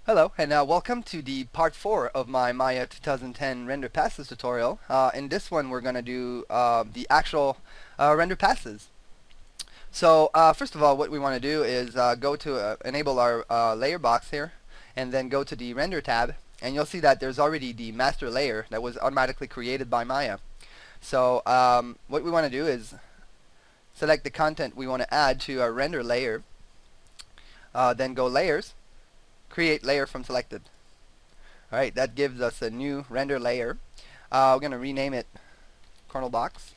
Hello, and welcome to the part 4 of my Maya 2010 render passes tutorial. In this one, we're going to do the actual render passes. So first of all, what we want to do is go to enable our layer box here, and then go to the render tab, and you'll see that there's already the master layer that was automatically created by Maya. So what we want to do is select the content we want to add to our render layer, then go layers, create layer from selected. Alright, that gives us a new render layer. We're going to rename it kernel box.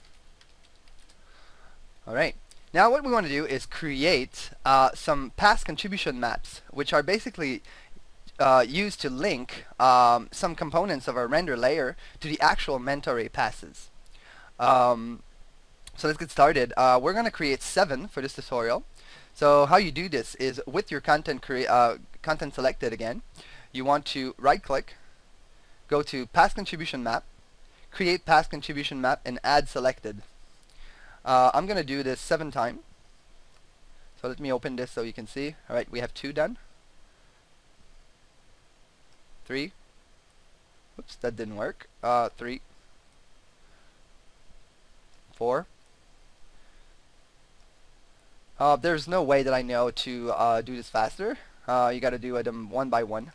Alright, now what we want to do is create some pass contribution maps, which are basically used to link some components of our render layer to the actual mentor passes. So let's get started. We're going to create 7 for this tutorial. So how you do this is with your content selected again, you want to right click, go to pass contribution map, create pass contribution map, and add selected. I'm going to do this 7 times. So let me open this so you can see. Alright, we have 2 done. 3. Oops, that didn't work. 3. 4. There's no way that I know to do this faster. You got to do them one by one.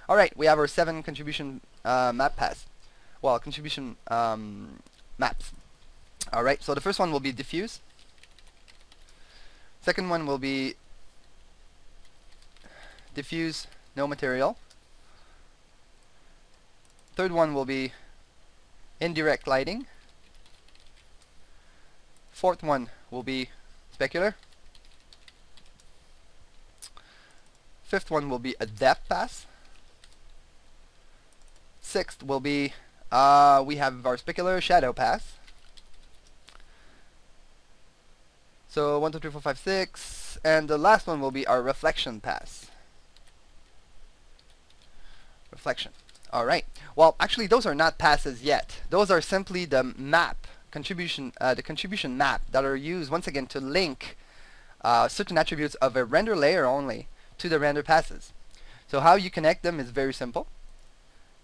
Alright, we have our 7 contribution map pass. Well, contribution maps. Alright, so the first one will be diffuse. Second one will be diffuse, no material. Third one will be indirect lighting. Fourth one will be specular. Fifth one will be a depth pass. Sixth will be, we have our specular shadow pass. So 1, 2, 3, 4, 5, 6. And the last one will be our reflection pass. Reflection. Alright. Well, actually those are not passes yet. Those are simply the map, the contribution map that are used once again to link certain attributes of a render layer only to the render passes. So how you connect them is very simple.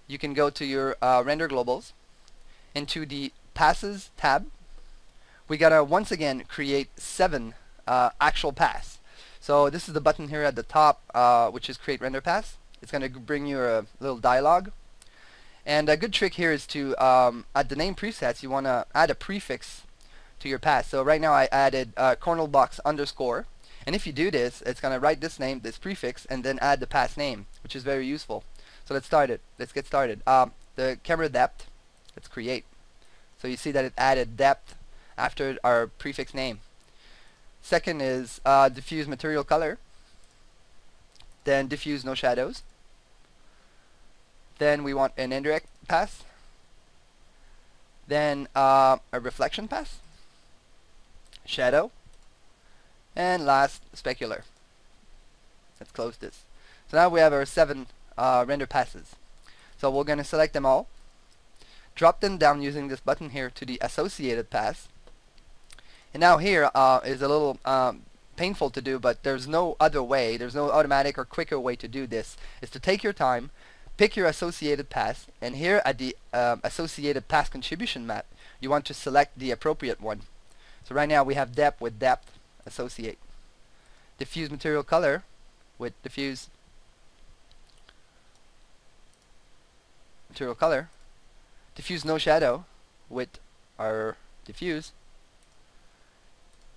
You can go to your render globals, into the passes tab. We gotta once again create 7 actual pass. So this is the button here at the top, which is create render pass. It's gonna bring you a little dialog. And a good trick here is to at the name presets, you wanna add a prefix to your pass. So right now I added kernel box underscore. And if you do this, it's going to write this name, this prefix, and then add the pass name, which is very useful. So let's start it. Let's get started. The camera depth, let's create. So you see that it added depth after our prefix name. Second is diffuse material color. Then diffuse no shadows. Then we want an indirect pass. Then a reflection pass. Shadow. And last, specular. Let's close this. So now we have our 7 render passes. So we're going to select them all, drop them down using this button here to the associated pass. And now here is a little painful to do, but there's no other way, there's no automatic or quicker way to do this, is to take your time, pick your associated pass, and here at the associated pass contribution map, you want to select the appropriate one. So right now we have depth with depth. Associate. Diffuse material color with diffuse material color. Diffuse no shadow with our diffuse.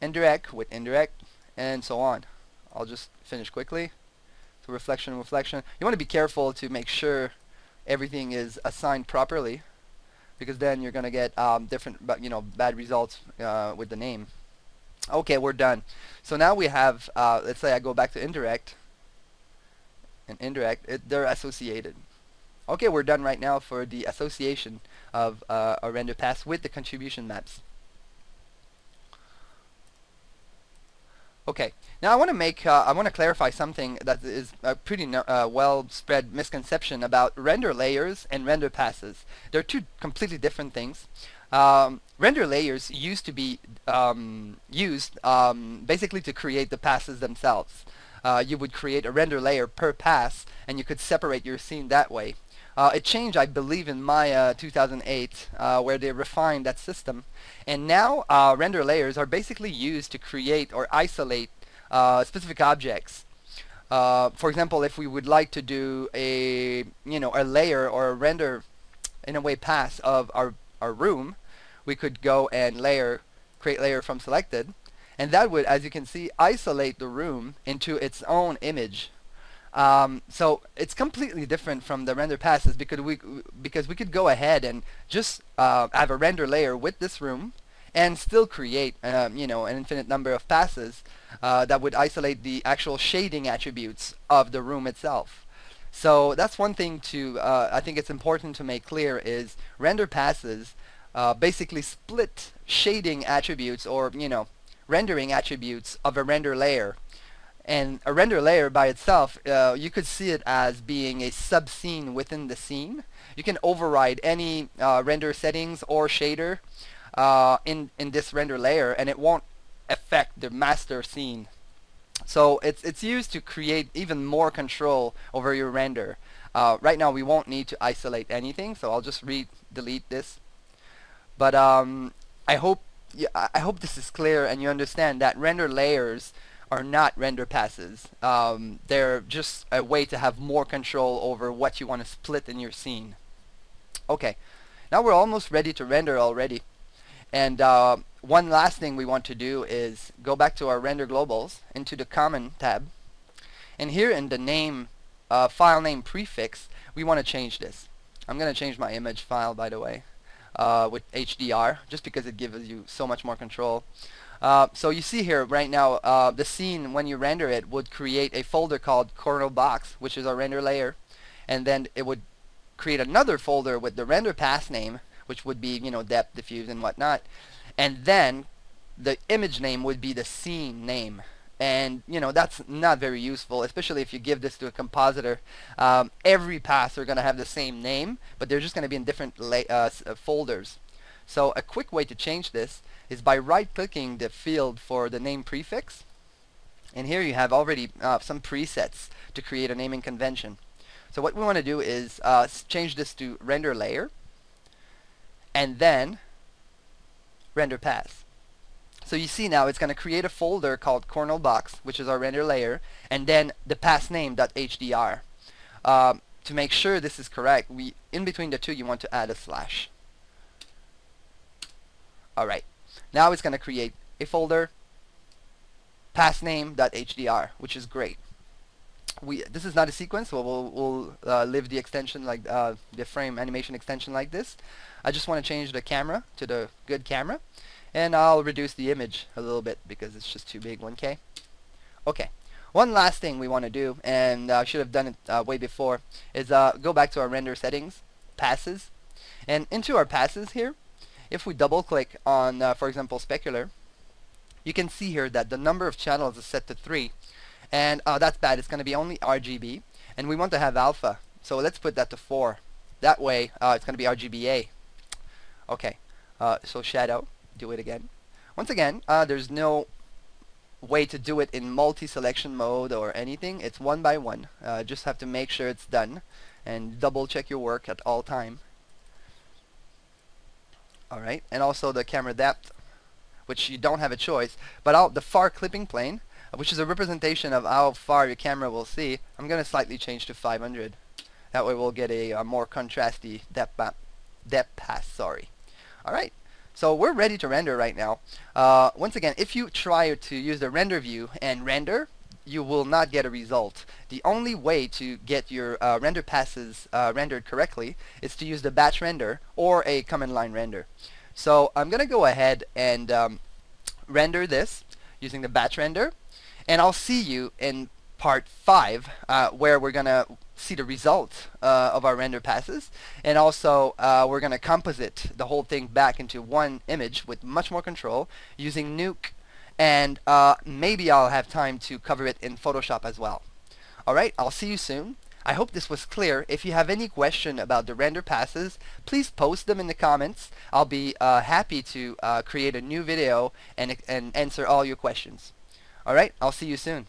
Indirect with indirect, and so on. I'll just finish quickly. So reflection, reflection. You want to be careful to make sure everything is assigned properly, because then you're going to get different, bad results with the name. Okay, we're done. So now we have, let's say I go back to indirect, and indirect, they're associated. Okay, we're done right now for the association of a render pass with the contribution maps. Okay, now I want to clarify something that is a pretty well spread misconception about render layers and render passes. They're 2 completely different things. Render layers used to be used basically to create the passes themselves. you would create a render layer per pass, and you could separate your scene that way. It changed, I believe, in Maya 2008, where they refined that system. And now render layers are basically used to create or isolate specific objects. For example, if we would like to do a layer or a render in a way pass of our room, we could go and create layer from selected, and that would, as you can see, isolate the room into its own image. So it's completely different from the render passes because we could go ahead and just have a render layer with this room and still create an infinite number of passes that would isolate the actual shading attributes of the room itself. So that's one thing to I think it's important to make clear is render passes basically split shading attributes or rendering attributes of a render layer. And a render layer by itself, you could see it as being a sub-scene within the scene. You can override any render settings or shader in this render layer, and it won't affect the master scene. So it's used to create even more control over your render. Right now we won't need to isolate anything, so I'll just delete this. But I hope this is clear and you understand that render layers are not render passes. They're just a way to have more control over what you want to split in your scene. Okay, now we're almost ready to render already. And one last thing we want to do is go back to our render globals into the common tab. And here in the name, file name prefix, we want to change this. I'm going to change my image file, by the way, with HDR, just because it gives you so much more control. So you see here right now the scene when you render it would create a folder called kernel box, which is our render layer, and then it would create another folder with the render pass name, which would be depth, diffuse, and whatnot, and then the image name would be the scene name. And that's not very useful, especially if you give this to a compositor. Every pass are going to have the same name, but they're just going to be in different folders. So a quick way to change this is by right-clicking the field for the name prefix, and here you have already some presets to create a naming convention. So what we want to do is change this to render layer and then render pass. So you see now it's going to create a folder called kernel box, which is our render layer, and then the pass name.hdr. To make sure this is correct, in between the two you want to add a slash. Alright, now it's going to create a folder pass name.hdr, which is great. This is not a sequence, so we'll leave the extension like the frame animation extension like this. I just want to change the camera to the good camera, and I'll reduce the image a little bit because it's just too big, 1K. Okay, one last thing we want to do, and I should have done it way before, is go back to our render settings, passes, and into our passes here, if we double click on, for example, specular, you can see here that the number of channels is set to 3, and that's bad. It's going to be only RGB, and we want to have alpha, so let's put that to 4. That way it's going to be RGBA. Okay, so shadow, do it again. Once again, there's no way to do it in multi-selection mode or anything. It's one by one. Just have to make sure it's done and double check your work at all time. Alright, and also the camera depth, which you don't have a choice, but the far clipping plane, which is a representation of how far your camera will see, I'm going to slightly change to 500. That way we'll get a more contrasty depth pass. Sorry. Alright, so we're ready to render right now. Once again, if you try to use the render view and render, you will not get a result. The only way to get your render passes rendered correctly is to use the batch render or a command line render. So I'm going to go ahead and render this using the batch render, and I'll see you in part 5 where we're going to see the result of our render passes, and also we're going to composite the whole thing back into one image with much more control using Nuke, and maybe I'll have time to cover it in Photoshop as well. Alright, I'll see you soon. I hope this was clear. If you have any question about the render passes, please post them in the comments. I'll be happy to create a new video and answer all your questions. Alright, I'll see you soon.